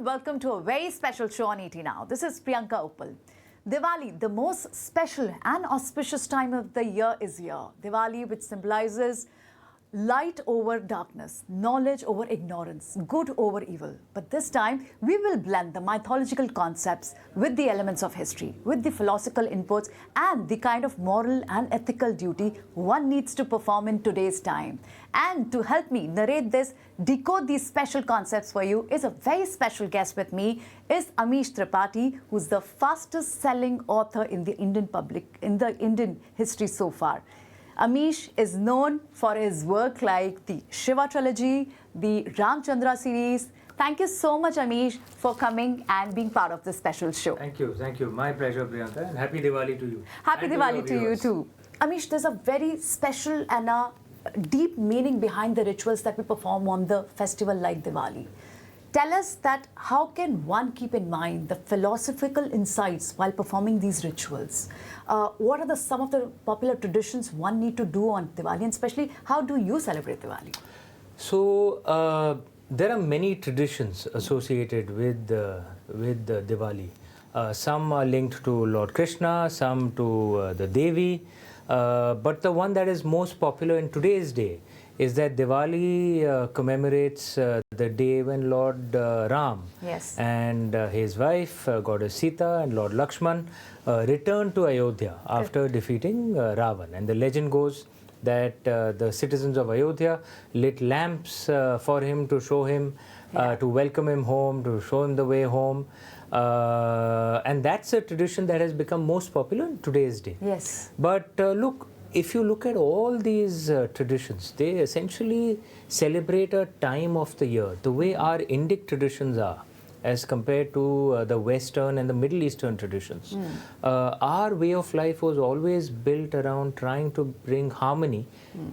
everyone, welcome to a very special show on ET Now. This is Priyanka Uppal. Diwali, the most special and auspicious time of the year is here. Diwali, which symbolizes light over darkness, knowledge over ignorance, good over evil. But this time, we will blend the mythological concepts with the elements of history, with the philosophical inputs and the kind of moral and ethical duty one needs to perform in today's time. And to help me narrate this, decode these special concepts for you is a very special guest with me, is Amish Tripathi, who's the fastest selling author in the Indian history so far. Amish is known for his work like the Shiva trilogy, the Ramchandra series. Thank you so much, Amish, for coming and being part of this special show. Thank you. My pleasure, Priyanka, and happy Diwali to you. Happy Diwali to you too. Amish, there's a very special and a deep meaning behind the rituals that we perform on the festival like Diwali. Tell us that how can one keep in mind the philosophical insights while performing these rituals? What are some of the popular traditions one need to do on Diwali, and especially how do you celebrate Diwali? So there are many traditions associated with Diwali. Some are linked to Lord Krishna, some to the Devi, but the one that is most popular in today's day is that Diwali commemorates the day when Lord Ram and his wife, Goddess Sita, and Lord Lakshman returned to Ayodhya after defeating Raavan. And the legend goes that the citizens of Ayodhya lit lamps for him to show him, to welcome him home, to show him the way home. And that's a tradition that has become most popular in today's day. Yes. But look, if you look at all these traditions, they essentially celebrate a time of the year, the way our Indic traditions are as compared to the Western and the Middle Eastern traditions. Our way of life was always built around trying to bring harmony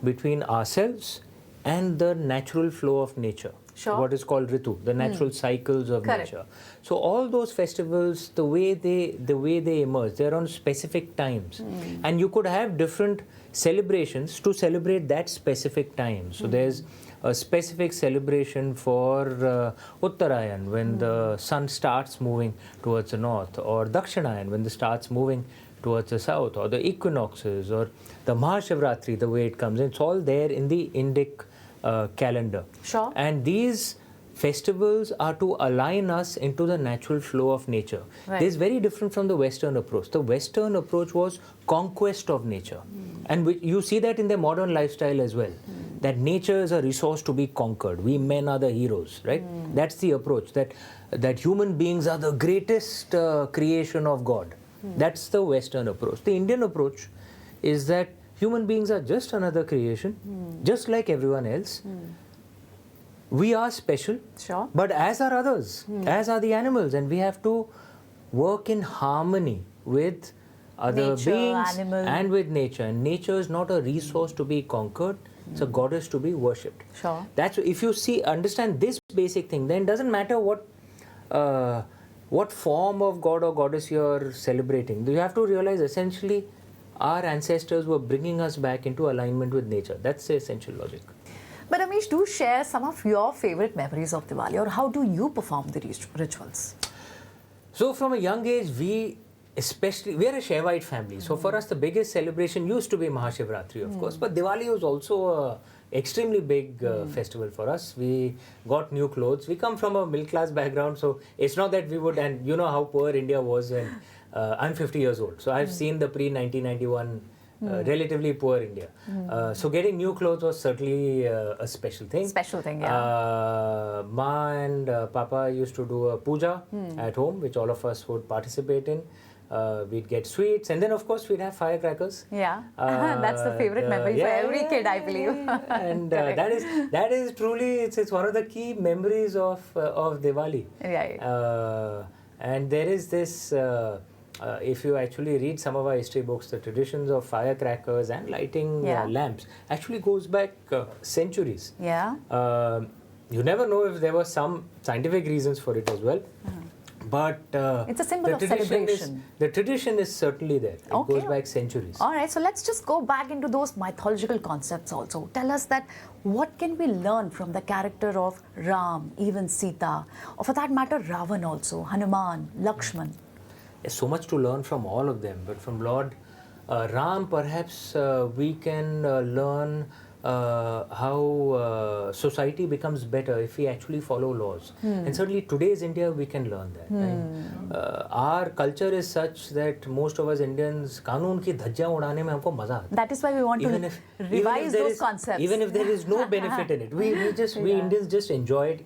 between ourselves and the natural flow of nature. Sure. What is called Ritu, the natural cycles of nature. So all those festivals, the way they emerge, they're on specific times, and you could have different celebrations to celebrate that specific time. So there's a specific celebration for Uttarayan, when the sun starts moving towards the north, or Dakshinayan, when it starts moving towards the south, or the equinoxes, or the Mahashivratri, the way it comes in. It's all there in the Indic calendar. Sure. And these festivals are to align us into the natural flow of nature. Right. This is very different from the Western approach. The Western approach was conquest of nature. And you see that in their modern lifestyle as well. That nature is a resource to be conquered. We men are the heroes, right? That's the approach, that human beings are the greatest creation of God. That's the Western approach. The Indian approach is that human beings are just another creation, just like everyone else. We are special, Sure. but as are others, as are the animals, and we have to work in harmony with other Nature, beings animal. and with nature. And nature is not a resource to be conquered, it's a goddess to be worshipped. Sure. That's, if you understand this basic thing, then it doesn't matter what form of god or goddess you're celebrating. You have to realize essentially our ancestors were bringing us back into alignment with nature. That's the essential logic. But Amish, do share some of your favorite memories of Diwali, or how do you perform the rituals? So from a young age, we are a Shaivite family. So for us, the biggest celebration used to be Mahashivratri, of course. But Diwali was also an extremely big festival for us. We got new clothes. We come from a middle-class background, so it's not that we would, and you know how poor India was when I'm 50 years old. So I've seen the pre-1991 relatively poor India. So getting new clothes was certainly a special thing. Special thing, yeah. Ma and Papa used to do a puja at home, which all of us would participate in. We'd get sweets, and then of course we'd have firecrackers. Yeah, that's the favorite memory for every kid, I believe. And that is truly, it's one of the key memories of Diwali. Right. And there is this, if you actually read some of our history books, the traditions of firecrackers and lighting lamps actually goes back centuries. Yeah. You never know if there were some scientific reasons for it as well. But It's a symbol of celebration. The tradition is certainly there. It Okay. goes back centuries. All right, so let's just go back into those mythological concepts also. Tell us that what can we learn from the character of Ram, even Sita, or for that matter, Raavan also, Hanuman, Lakshman? There's so much to learn from all of them, but from Lord Ram, perhaps we can learn how society becomes better if we actually follow laws. And certainly today's India, we can learn that. Right? Our culture is such that most of us Indians, कानून की धज्जियां उड़ाने में हमको मजा आता है. That is why we want to revise those concepts. Even if there is no benefit in it, we Indians just enjoy it.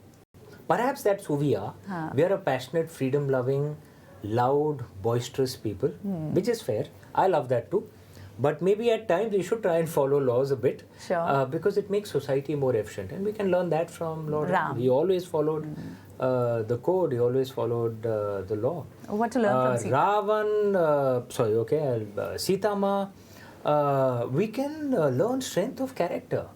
Perhaps that's who we are. We are a passionate, freedom-loving, loud, boisterous people, which is fair. I love that too. But maybe at times we should try and follow laws a bit, because it makes society more efficient. And we can learn that from Lord Ram. He always followed the code, he always followed the law. What to learn from Sita? Raavan, Sita Ma, we can learn strength of character.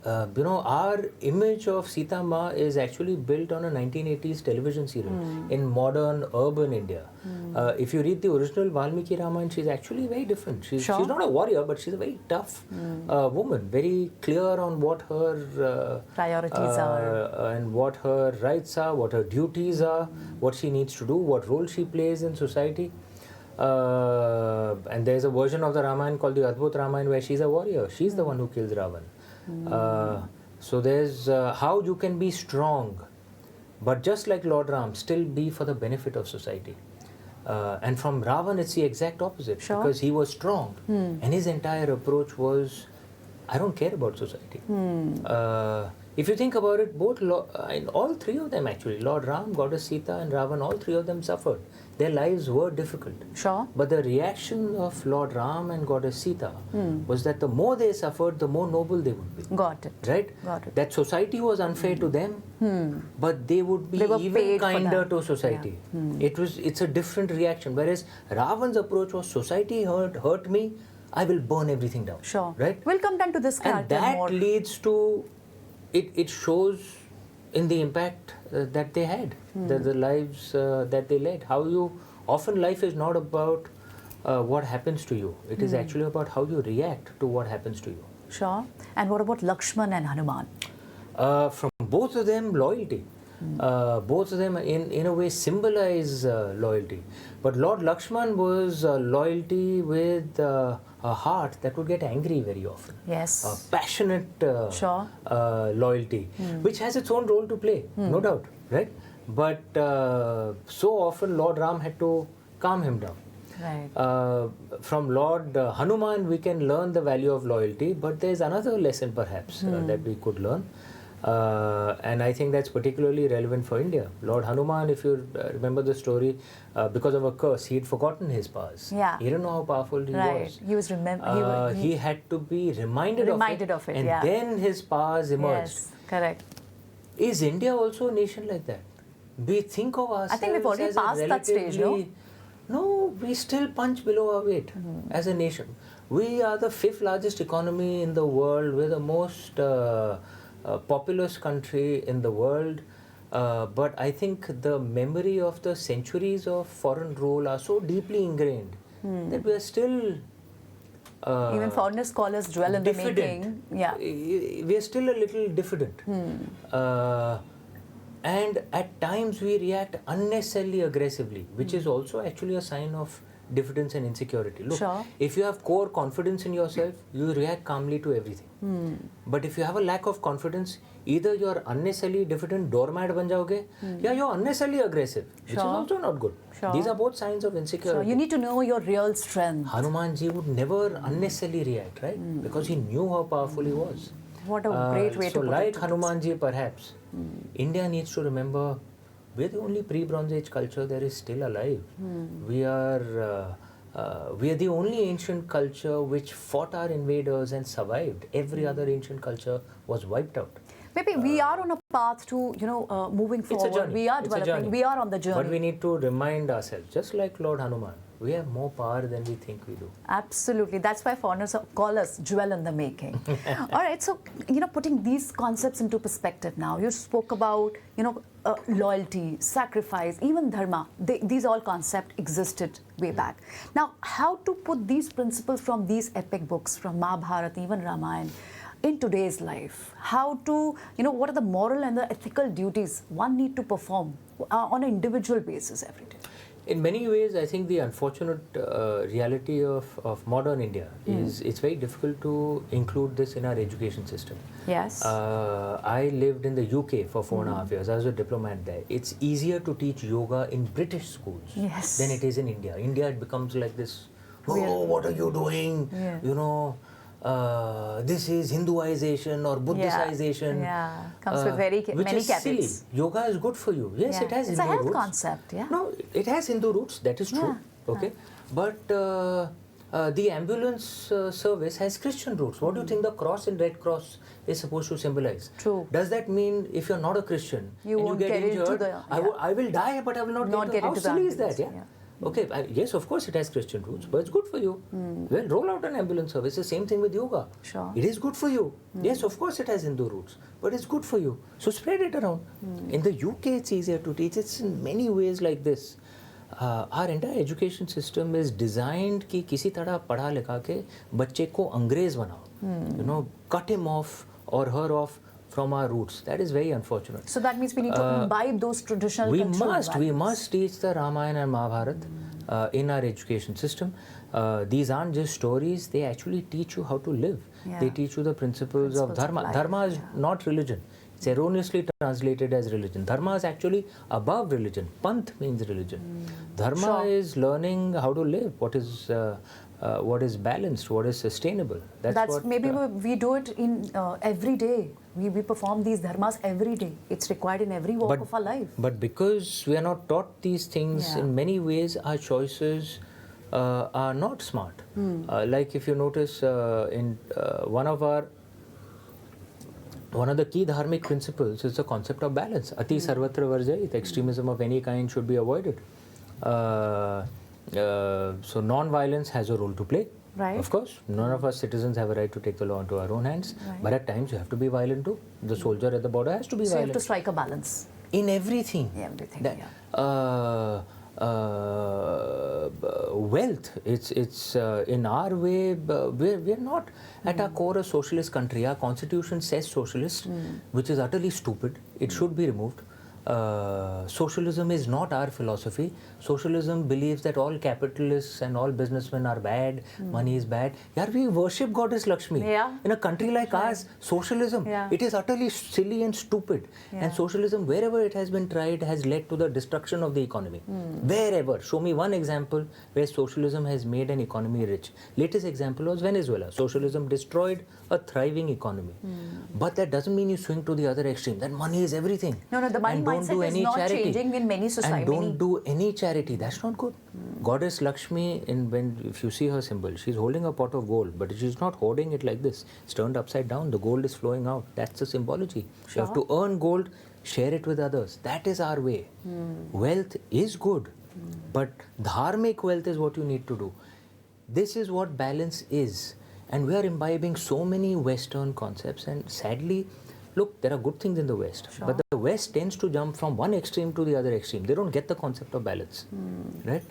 Our image of Sita Ma is actually built on a 1980s television serial in modern urban India. If you read the original Valmiki Ramayana, she's actually very different. She's not a warrior, but she's a very tough woman, very clear on what her priorities are, and what her rights are, what her duties are, what she needs to do, what role she plays in society. And there's a version of the Ramayana called the Adbhut Ramayana where she's a warrior. She's the one who kills Raavan. So there's how you can be strong, but just like Lord Ram, still be for the benefit of society. And from Raavan, it's the exact opposite, because he was strong, and his entire approach was, I don't care about society. If you think about it, all three of them actually, Lord Ram, Goddess Sita and Raavan, all three of them suffered. Their lives were difficult. But the reaction of Lord Ram and Goddess Sita was that the more they suffered, the more noble they would be. Got it. Right? Got it. That society was unfair to them, but they would be even kinder to society. It's a different reaction. Whereas Raavan's approach was, society hurt me, I will burn everything down. Right? We'll come down to this character more. And that leads to, it shows in the impact that they had, the lives that they led. Often life is not about what happens to you. It is actually about how you react to what happens to you. And what about Lakshman and Hanuman? From both of them, loyalty. Both of them in a way symbolize loyalty. But Lord Lakshman was loyalty with a heart that would get angry very often. Passionate loyalty, which has its own role to play, no doubt, right? But so often Lord Ram had to calm him down. From Lord Hanuman, we can learn the value of loyalty, but there's another lesson perhaps that we could learn. And I think that's particularly relevant for India. Lord Hanuman, if you remember the story, because of a curse, he had forgotten his powers. He didn't know how powerful he was. He was he had to be reminded of it, and then his powers emerged. Correct. Is India also a nation like that? We think of ourselves, I think we've already passed that stage, no? No, we still punch below our weight as a nation. We are the 5th largest economy in the world. We're the most populous country in the world, but I think the memory of the centuries of foreign rule are so deeply ingrained that we are still even foreigner scholars dwell in diffident. The making. We are still a little diffident, and at times we react unnecessarily aggressively, which is also actually a sign of diffidence and insecurity. Look, if you have core confidence in yourself, you react calmly to everything. But if you have a lack of confidence, either you're unnecessarily diffident, doormat ban jaoge, or you're unnecessarily aggressive, which is also not good. These are both signs of insecurity. You need to know your real strength. Hanumanji would never unnecessarily react, right? Because he knew how powerful he was. What a great way to put it. So like Hanumanji, perhaps, India needs to remember we're the only pre-Bronze Age culture that is still alive. We are the only ancient culture which fought our invaders and survived. Every other ancient culture was wiped out. Maybe we are on a path to, moving forward. We are developing. We are on the journey. But we need to remind ourselves, just like Lord Hanuman, We have more power than we think we do. Absolutely. That's why foreigners call us jewel in the making. All right. So, putting these concepts into perspective now, you spoke about, loyalty, sacrifice, even dharma. These all concepts existed way back. Now, how to put these principles from these epic books, from Mahabharata, even Ramayana, in today's life? How to, what are the moral and the ethical duties one need to perform on an individual basis every day? In many ways, I think the unfortunate reality of modern India is it's very difficult to include this in our education system. Yes. I lived in the UK for 4.5 years. I was a diplomat there. It's easier to teach yoga in British schools than it is in India. India, it becomes like this, what are you doing? Yeah. This is Hinduization or Buddhicization. Yeah. Comes with many which is caveats. silly. Yoga is good for you. Yes, it has it's Hindu a health roots. concept, No, it has Hindu roots. That is true. Okay, but the ambulance service has Christian roots. What do you think the cross in Red Cross is supposed to symbolize? True. Does that mean if you're not a Christian you and won't you get injured, the, I will die, but I will not get into How the silly is that? ambulance, Okay, yes, of course it has Christian roots, but it's good for you. Well, roll out an ambulance service. The same thing with yoga. Sure. It is good for you. Yes, of course it has Hindu roots, but it's good for you. So spread it around. In the UK, it's easier to teach. It's in many ways like this. Our entire education system is designed कि किसी तरह पढ़ा लिखा के बच्चे को अंग्रेज बनाओ. Cut him off or her off from our roots. That is very unfortunate. So that means we need to imbibe those traditional values. We must teach the Ramayana and Mahabharata in our education system. These aren't just stories, they actually teach you how to live. They teach you the principles of dharma. Of Dharma is not religion. It's erroneously translated as religion. Dharma is actually above religion. Panth means religion. Dharma is learning how to live, what is balanced, what is sustainable. That's what, maybe we do it in every day. We perform these dharmas every day. It's required in every walk of our life. But because we are not taught these things, in many ways our choices are not smart. Like if you notice in one of the key dharmic principles is the concept of balance. Ati sarvatra varjayit. Extremism of any kind should be avoided. So non-violence has a role to play. Right. Of course, none of us citizens have a right to take the law into our own hands. Right. But at times you have to be violent too. The soldier at the border has to be So violent. you have to strike a balance. In everything. Everything, wealth, it's in our way, we're not at our core a socialist country. Our constitution says socialist, which is utterly stupid. It should be removed. Socialism is not our philosophy. Socialism believes that all capitalists and all businessmen are bad, money is bad. Yaar, we worship Goddess Lakshmi. In a country like ours, socialism, it is utterly silly and stupid. And socialism, wherever it has been tried, has led to the destruction of the economy. Wherever. Show me one example where socialism has made an economy rich. Latest example was Venezuela. Socialism destroyed a thriving economy. But that doesn't mean you swing to the other extreme. That money is everything. No, the money mindset is not changing in many societies. And don't do any charity. That's not good. Goddess Lakshmi, if you see her symbol, she's holding a pot of gold, but she's not hoarding it like this. It's turned upside down. The gold is flowing out. That's the symbology. You have to earn gold, share it with others. That is our way. Wealth is good, but dharmic wealth is what you need to do. This is what balance is. And we are imbibing so many Western concepts, and sadly, look, there are good things in the West, but the West tends to jump from one extreme to the other extreme. They don't get the concept of balance, right?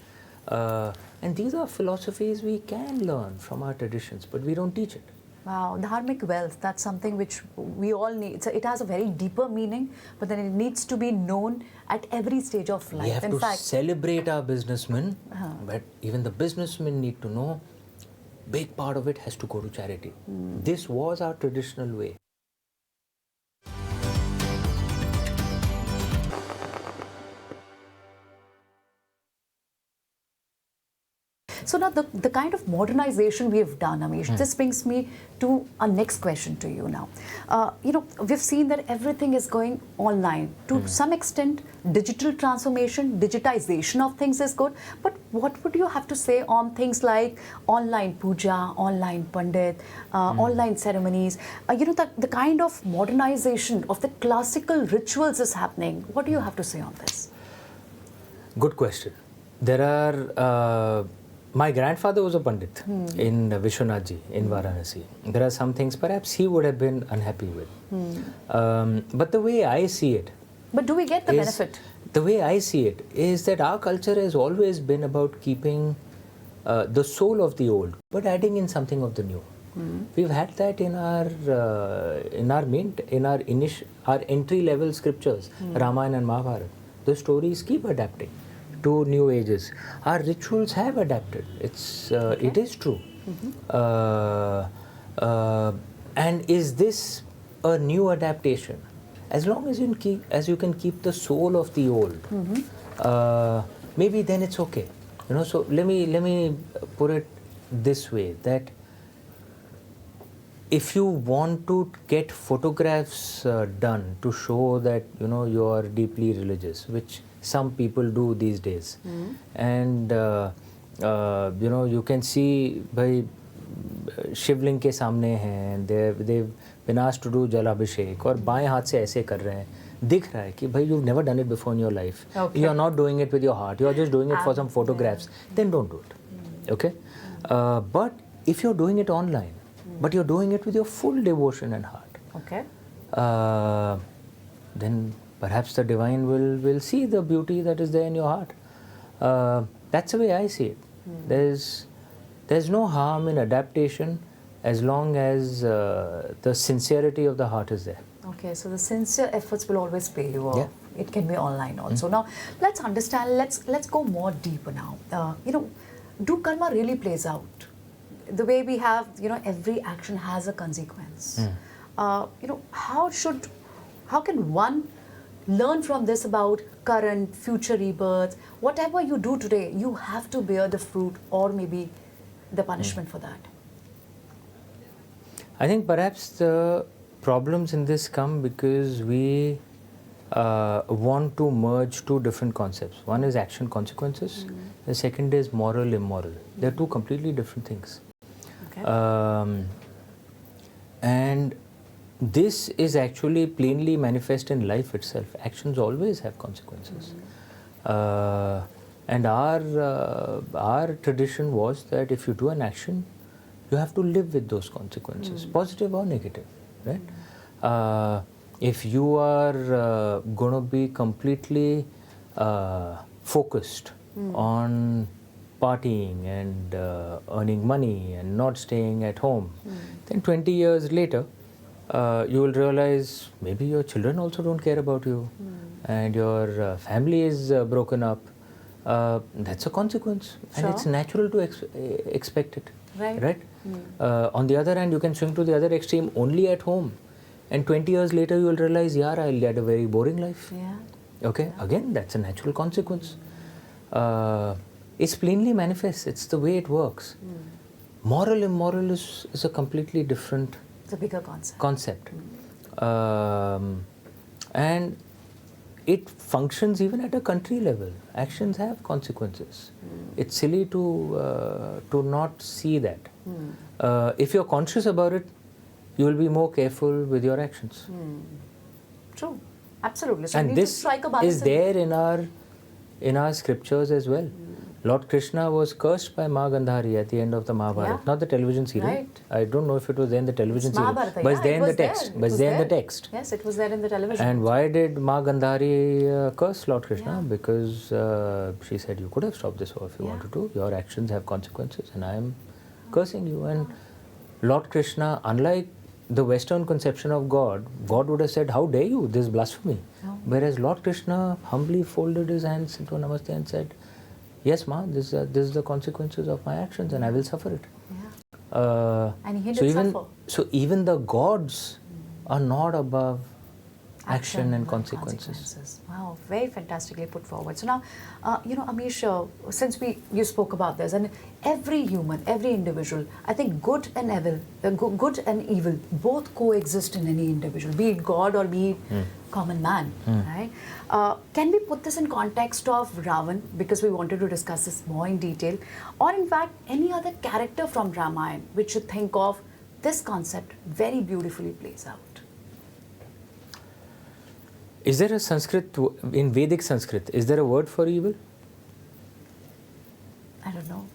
And these are philosophies we can learn from our traditions, but we don't teach it. Wow, dharmic wealth, that's something which we all need. It has a very deeper meaning, but then it needs to be known at every stage of life. We have to celebrate our businessmen, but even the businessmen need to know big part of it has to go to charity. This was our traditional way. So now the kind of modernization we have done, Amish, this brings me to our next question to you now. We've seen that everything is going online. To some extent, digital transformation, digitization of things is good. But what would you have to say on things like online puja, online pandit, online ceremonies? The kind of modernization of the classical rituals is happening. What do you have to say on this? Good question. there are. My grandfather was a Pandit in Vishwanathji in Varanasi. There are some things perhaps he would have been unhappy with. But the way I see it. But do we get the benefit? The way I see it is that our culture has always been about keeping the soul of the old, but adding in something of the new. We've had that in our entry level scriptures, Ramayana and Mahabharata. The stories keep adapting to new ages. Our rituals have adapted. It is true. And is this a new adaptation? As long as you can keep the soul of the old, maybe then it's okay. So let me put it this way, that if you want to get photographs done to show that you are deeply religious, which some people do these days, and you can see by शिवलिंग के सामने हैं, they've been asked to do जलाभिषेक और बाएं हाथ से ऐसे कर रहे हैं, दिख रहा है कि भाई you've never done it before in your life, you're not doing it with your heart, you're just doing it for some photographs, then don't do it. Okay, but if you're doing it online, but you're doing it with your full devotion and heart, okay, then perhaps the divine will see the beauty that is there in your heart. That's the way I see it. There's no harm in adaptation as long as the sincerity of the heart is there. Okay, so the sincere efforts will always pay you off. Yeah. It can be online also. Now, let's understand, let's go more deeper now. Do karma really plays out? The way we have, every action has a consequence. How can one learn from this about current, future rebirths? Whatever you do today, you have to bear the fruit or maybe the punishment for that. I think perhaps the problems in this come because we want to merge two different concepts. One is action consequences, the second is moral immoral. They're two completely different things. Okay. And this is actually plainly manifest in life itself. Actions always have consequences. And our tradition was that if you do an action, you have to live with those consequences, positive or negative, right? If you are going to be completely focused on partying and earning money and not staying at home, then 20 years later, you will realize maybe your children also don't care about you and your family is broken up. That's a consequence, and it's natural to expect it. Right? On the other hand, you can swing to the other extreme only at home, and 20 years later you will realize, I led a very boring life. Okay, again, that's a natural consequence. It's plainly manifest, it's the way it works. Moral immoral is a completely different It's a bigger concept. And it functions even at a country level. Actions have consequences. It's silly to not see that. If you're conscious about it, you will be more careful with your actions. True, absolutely. So and this is there in our scriptures as well. Lord Krishna was cursed by Ma Gandhari at the end of the Mahabharata, not the television serial. Right. I don't know if it was there in the television serial, but it's there in the text. But it's there in the text. Yes, it was there in the television. And why did Ma Gandhari curse Lord Krishna? Because she said, you could have stopped this war if you wanted to. Your actions have consequences and I am cursing you. And Lord Krishna, unlike the Western conception of God, God would have said, how dare you, this is blasphemy. Whereas Lord Krishna humbly folded his hands into Namaste and said, yes, Ma, this is the consequences of my actions and I will suffer it. And he did suffer. So even the gods are not above action and consequences. Wow, very fantastically put forward. So now, Amish, since you spoke about this, and every human, every individual, I think good and evil both coexist in any individual, be it God or be it common man, right? Can we put this in context of Raavan, because we wanted to discuss this more in detail, or in fact any other character from Ramayana which you think of this concept very beautifully plays out? Is there a Sanskrit, in Vedic Sanskrit, is there a word for evil? I don't know.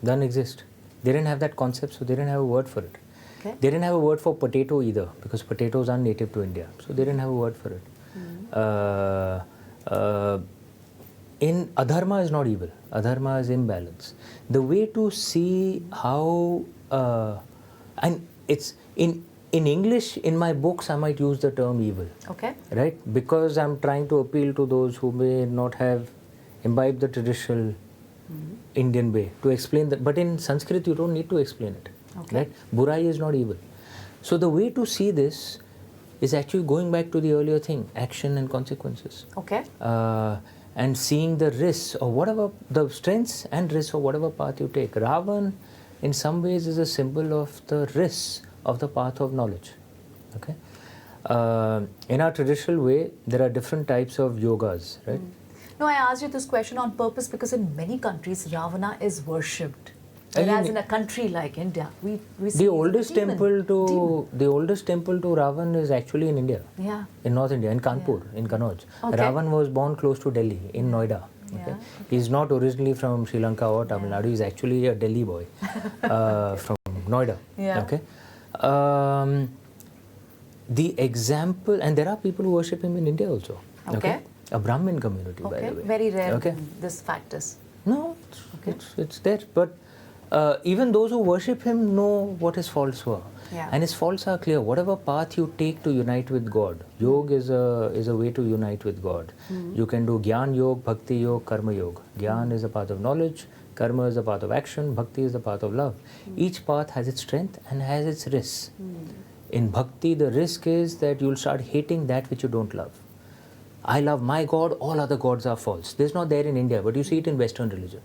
Doesn't exist. They didn't have that concept, so they didn't have a word for it. Okay. They didn't have a word for potato either, because potatoes are native to India, so they didn't have a word for it. In adharma is not evil. Adharma is imbalance. The way to see how, and it's in English, in my books, I might use the term evil. Okay. Right? Because I'm trying to appeal to those who may not have imbibed the traditional Indian way to explain that. But in Sanskrit, you don't need to explain it. Okay. Right? Burai is not evil. So the way to see this is actually going back to the earlier thing, action and consequences. Okay. And seeing the risks or whatever, the strengths and risks of whatever path you take. Raavan, in some ways, is a symbol of the risks of the path of knowledge. Okay. In our traditional way, there are different types of yogas, right? No, I asked you this question on purpose because in many countries, Ravana is worshipped. I Whereas mean, in a country like India, we see the he's a oldest demon. temple to the oldest temple to Raavan is actually in India, Yeah. in North India, in Kanpur, in Kannauj. Okay. Raavan was born close to Delhi, in Noida. Okay? Yeah. He's not originally from Sri Lanka or Tamil Nadu. He's actually a Delhi boy from Noida. Yeah. Okay. The example, and there are people who worship him in India also. Okay. A Brahmin community, by Okay. the way. Very rare. Okay. This fact is. No, it's there. But even those who worship him know what his faults were. Yeah. And his faults are clear. Whatever path you take to unite with God, yoga is a way to unite with God. You can do Gyan Yoga, Bhakti Yoga, Karma Yoga. Gyan is a path of knowledge, Karma is a path of action, Bhakti is the path of love. Each path has its strength and has its risks. In Bhakti, the risk is that you'll start hating that which you don't love. I love my God, all other gods are false. This is not there in India, but you see it in Western religion.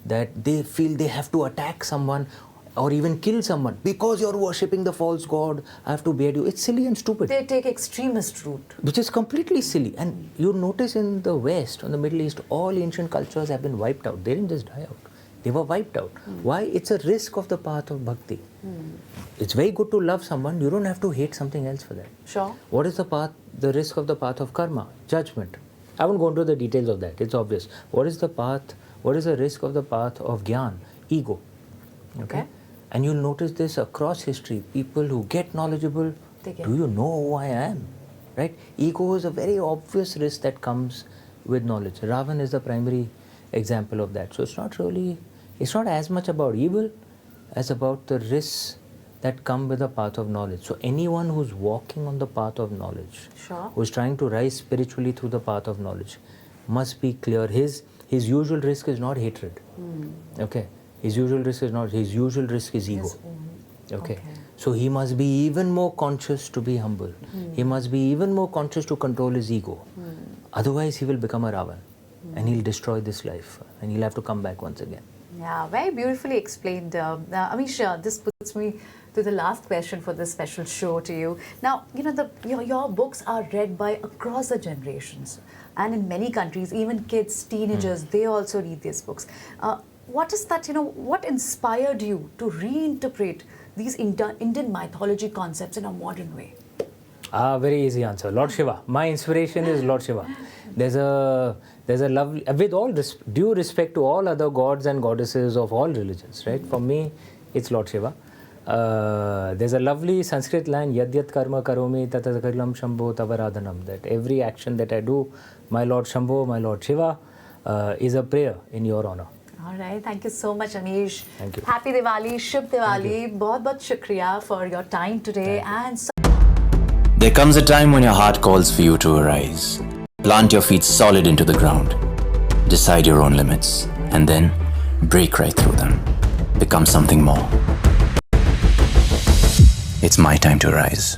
That they feel they have to attack someone or even kill someone. Because you're worshipping the false god, I have to behead you. It's silly and stupid. They take extremist route. Which is completely silly. And you notice in the West, in the Middle East, all ancient cultures have been wiped out. They didn't just die out. They were wiped out. Why? It's a risk of the path of bhakti. It's very good to love someone. You don't have to hate something else for that. Sure. What is the path, the risk of the path of karma? Judgment. I won't go into the details of that. It's obvious. What is the path, what is the risk of the path of gyan? Ego. Okay. And you'll notice this across history. People who get knowledgeable, do you know who I am? Right? Ego is a very obvious risk that comes with knowledge. Raavan is the primary example of that. So it's not really, it's not as much about evil as about the risks that come with the path of knowledge. So anyone who's walking on the path of knowledge, Sure. who's trying to rise spiritually through the path of knowledge, must be clear. His usual risk is not hatred. Okay. His usual risk is not, his usual risk is ego. Okay. So he must be even more conscious to be humble. He must be even more conscious to control his ego. Otherwise he will become a Raavan and he'll destroy this life and he'll have to come back once again. Yeah, very beautifully explained. Amish, this puts me to the last question for this special show to you. Now, you know, your books are read by across the generations. And in many countries, even kids, teenagers, they also read these books. What is that, you know, what inspired you to reinterpret these Indian mythology concepts in a modern way? Very easy answer. Lord Shiva. My inspiration is Lord Shiva. There's a lovely, with all due respect to all other gods and goddesses of all religions, right? For me, it's Lord Shiva. There's a lovely Sanskrit line, Yadyat karma karomi tatakalam shambho tavaradhanam, that every action that I do, my Lord Shambho, my Lord Shiva, is a prayer in your honor. All right, thank you so much, Amish. Thank you. Happy Diwali, Shubh Diwali. Bahut shukriya for your time today. And There comes a time when your heart calls for you to arise. Plant your feet solid into the ground. Decide your own limits. And then break right through them. Become something more. It's my time to rise.